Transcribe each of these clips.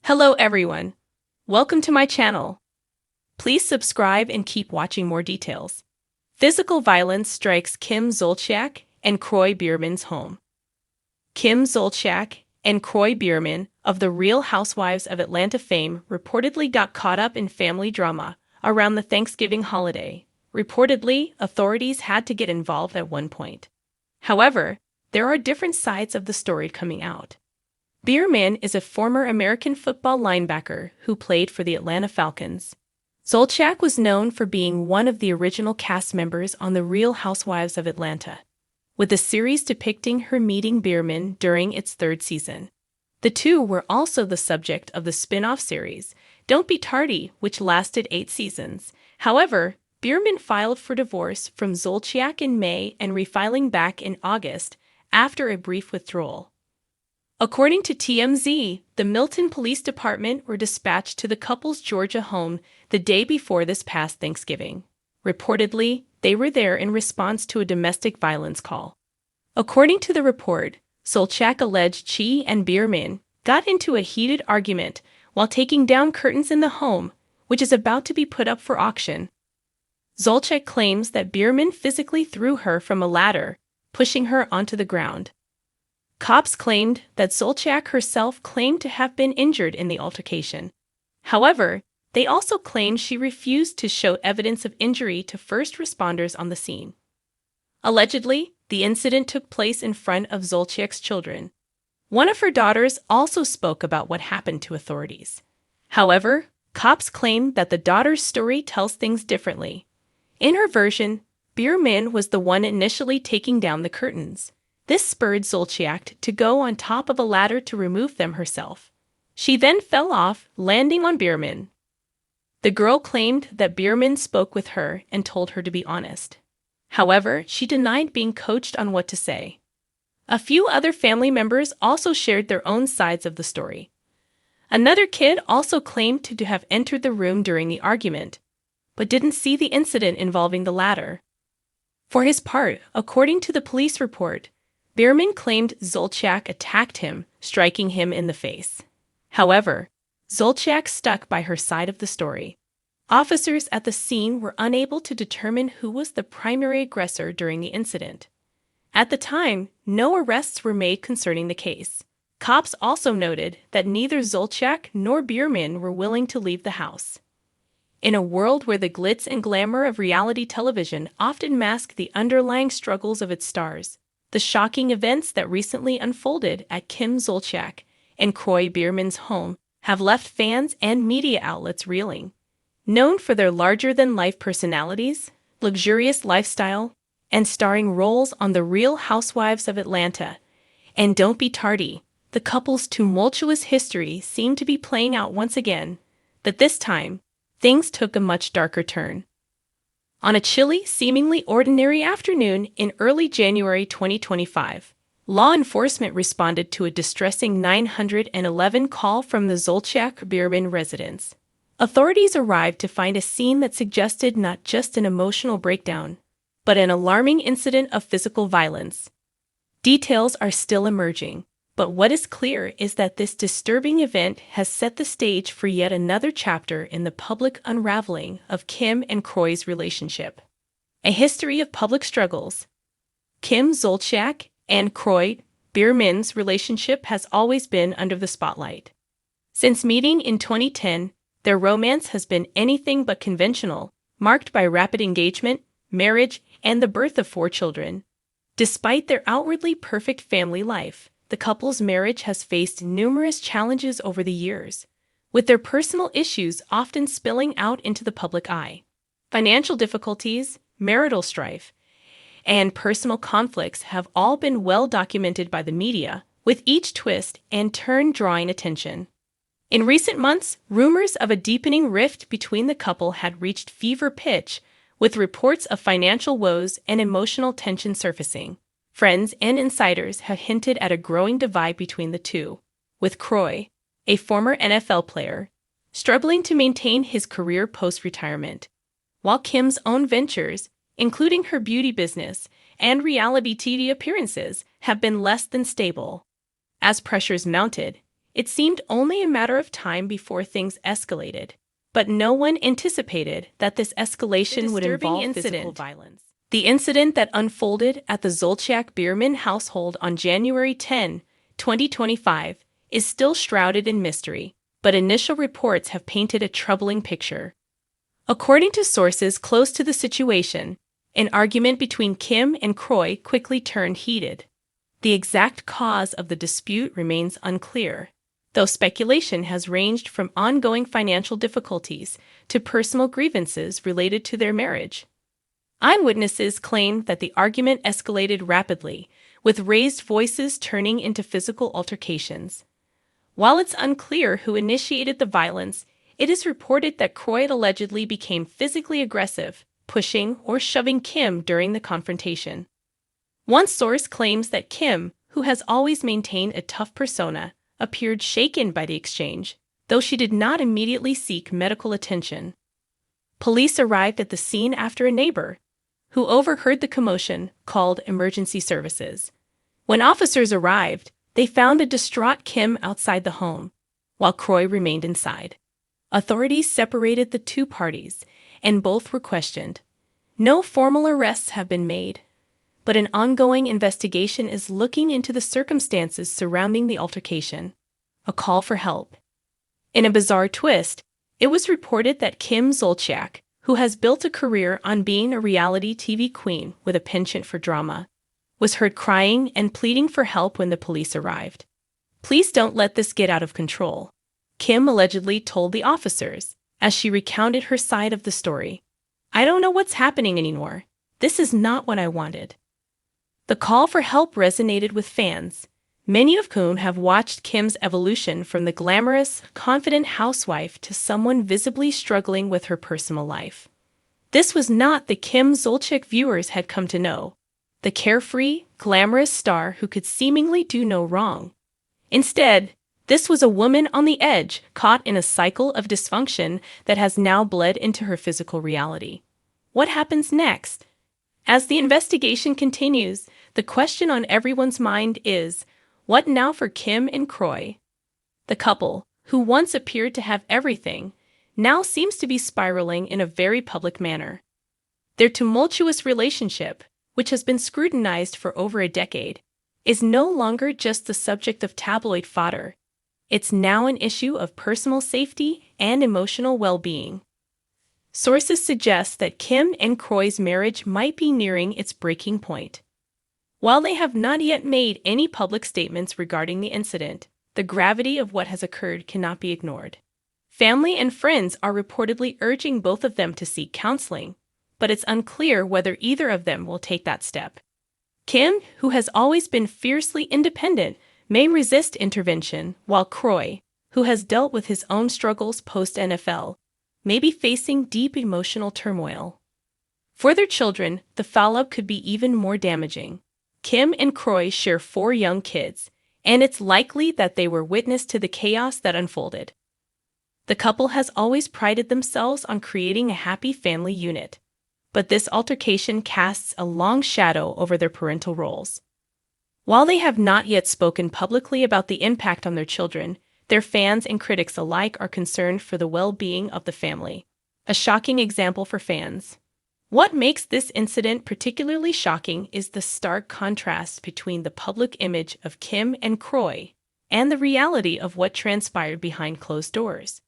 Hello everyone. Welcome to my channel. Please subscribe and keep watching more details. Physical violence strikes Kim Zolciak and Kroy Biermann's home. Kim Zolciak and Kroy Biermann of the Real Housewives of Atlanta fame reportedly got caught up in family drama around the Thanksgiving holiday. Reportedly, authorities had to get involved at one point. However, there are different sides of the story coming out. Biermann is a former American football linebacker who played for the Atlanta Falcons. Zolciak was known for being one of the original cast members on The Real Housewives of Atlanta, with the series depicting her meeting Biermann during its third season. The two were also the subject of the spin-off series, Don't Be Tardy, which lasted 8 seasons. However, Biermann filed for divorce from Zolciak in May and refiling back in August after a brief withdrawal. According to TMZ, the Milton Police Department were dispatched to the couple's Georgia home the day before this past Thanksgiving. Reportedly, they were there in response to a domestic violence call. According to the report, Zolciak alleged she and Biermann got into a heated argument while taking down curtains in the home, which is about to be put up for auction. Zolciak claims that Biermann physically threw her from a ladder, pushing her onto the ground. Cops claimed that Zolciak herself claimed to have been injured in the altercation. However, they also claimed she refused to show evidence of injury to first responders on the scene. Allegedly, the incident took place in front of Zolciak's children. One of her daughters also spoke about what happened to authorities. However, cops claimed that the daughter's story tells things differently. In her version, Biermann was the one initially taking down the curtains. This spurred Zolciak to go on top of a ladder to remove them herself. She then fell off, landing on Biermann. The girl claimed that Biermann spoke with her and told her to be honest. However, she denied being coached on what to say. A few other family members also shared their own sides of the story. Another kid also claimed to have entered the room during the argument, but didn't see the incident involving the ladder. For his part, according to the police report, Biermann claimed Zolciak attacked him, striking him in the face. However, Zolciak stuck by her side of the story. Officers at the scene were unable to determine who was the primary aggressor during the incident. At the time, no arrests were made concerning the case. Cops also noted that neither Zolciak nor Biermann were willing to leave the house. In a world where the glitz and glamour of reality television often mask the underlying struggles of its stars, the shocking events that recently unfolded at Kim Zolciak and Kroy Biermann's home have left fans and media outlets reeling. Known for their larger-than-life personalities, luxurious lifestyle, and starring roles on The Real Housewives of Atlanta and Don't Be Tardy, the couple's tumultuous history seemed to be playing out once again, but this time, things took a much darker turn. On a chilly, seemingly ordinary afternoon in early January 2025, law enforcement responded to a distressing 911 call from the zolciak-biermann residence. Authorities arrived to find a scene that suggested not just an emotional breakdown, but an alarming incident of physical violence. Details are still emerging, but what is clear is that this disturbing event has set the stage for yet another chapter in the public unraveling of Kim and Kroy's relationship. A history of public struggles. Kim Zolciak and Kroy Biermann's relationship has always been under the spotlight. Since meeting in 2010, their romance has been anything but conventional, marked by rapid engagement, marriage, and the birth of 4 children. Despite their outwardly perfect family life, the couple's marriage has faced numerous challenges over the years, with their personal issues often spilling out into the public eye. Financial difficulties, marital strife, and personal conflicts have all been well documented by the media, with each twist and turn drawing attention. In recent months, rumors of a deepening rift between the couple had reached fever pitch, with reports of financial woes and emotional tension surfacing. Friends and insiders have hinted at a growing divide between the two, with Kroy, a former NFL player, struggling to maintain his career post-retirement, while Kim's own ventures, including her beauty business and reality TV appearances, have been less than stable. As pressures mounted, It seemed only a matter of time before things escalated, but no one anticipated that this escalation would involve physical violence. The incident that unfolded at the Zolciak-Biermann household on January 10, 2025, is still shrouded in mystery, but initial reports have painted a troubling picture. According to sources close to the situation, an argument between Kim and Kroy quickly turned heated. The exact cause of the dispute remains unclear, though speculation has ranged from ongoing financial difficulties to personal grievances related to their marriage. Eyewitnesses claim that the argument escalated rapidly, with raised voices turning into physical altercations. While it's unclear who initiated the violence, it is reported that Kroy allegedly became physically aggressive, pushing or shoving Kim during the confrontation. One source claims that Kim, who has always maintained a tough persona, appeared shaken by the exchange, though she did not immediately seek medical attention. Police arrived at the scene after a neighbor, who overheard the commotion, called emergency services. When officers arrived, they found a distraught Kim outside the home, while Kroy remained inside. Authorities separated the two parties, and both were questioned. No formal arrests have been made, but an ongoing investigation is looking into the circumstances surrounding the altercation. A call for help. In a bizarre twist, it was reported that Kim Zolciak, who has built a career on being a reality TV queen with a penchant for drama, was heard crying and pleading for help when the police arrived. "Please don't let this get out of control," Kim allegedly told the officers, as she recounted her side of the story. "I don't know what's happening anymore. This is not what I wanted." The call for help resonated with fans, many of whom have watched Kim's evolution from the glamorous, confident housewife to someone visibly struggling with her personal life. This was not the Kim Zolciak viewers had come to know, the carefree, glamorous star who could seemingly do no wrong. Instead, this was a woman on the edge, caught in a cycle of dysfunction that has now bled into her physical reality. What happens next? As the investigation continues, the question on everyone's mind is, what now for Kim and Kroy? The couple, who once appeared to have everything, now seems to be spiraling in a very public manner. Their tumultuous relationship, which has been scrutinized for over a decade, is no longer just the subject of tabloid fodder. It's now an issue of personal safety and emotional well-being. Sources suggest that Kim and Kroy's marriage might be nearing its breaking point. While they have not yet made any public statements regarding the incident, the gravity of what has occurred cannot be ignored. Family and friends are reportedly urging both of them to seek counseling, but it's unclear whether either of them will take that step. Kim, who has always been fiercely independent, may resist intervention, while Kroy, who has dealt with his own struggles post-NFL, may be facing deep emotional turmoil. For their children, the fallout could be even more damaging. Kim and Kroy share 4 young kids, and it's likely that they were witness to the chaos that unfolded. The couple has always prided themselves on creating a happy family unit, but this altercation casts a long shadow over their parental roles. While they have not yet spoken publicly about the impact on their children, their fans and critics alike are concerned for the well-being of the family. A shocking example for fans. What makes this incident particularly shocking is the stark contrast between the public image of Kim and Kroy and the reality of what transpired behind closed doors.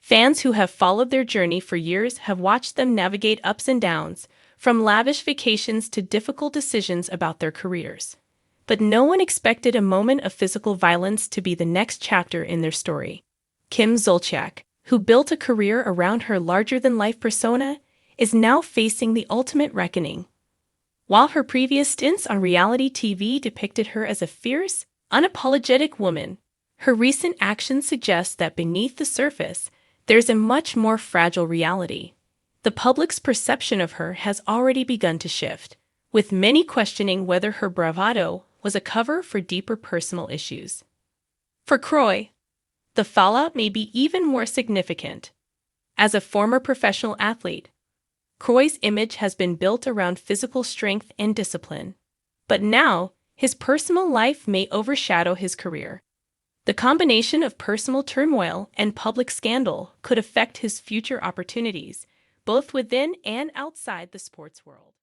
Fans who have followed their journey for years have watched them navigate ups and downs, from lavish vacations to difficult decisions about their careers. But no one expected a moment of physical violence to be the next chapter in their story. Kim Zolciak, who built a career around her larger-than-life persona, is now facing the ultimate reckoning. While her previous stints on reality TV depicted her as a fierce, unapologetic woman, her recent actions suggest that beneath the surface, there's a much more fragile reality. The public's perception of her has already begun to shift, with many questioning whether her bravado was a cover for deeper personal issues. For Kroy, the fallout may be even more significant. As a former professional athlete, Kroy's image has been built around physical strength and discipline. But now, his personal life may overshadow his career. The combination of personal turmoil and public scandal could affect his future opportunities, both within and outside the sports world.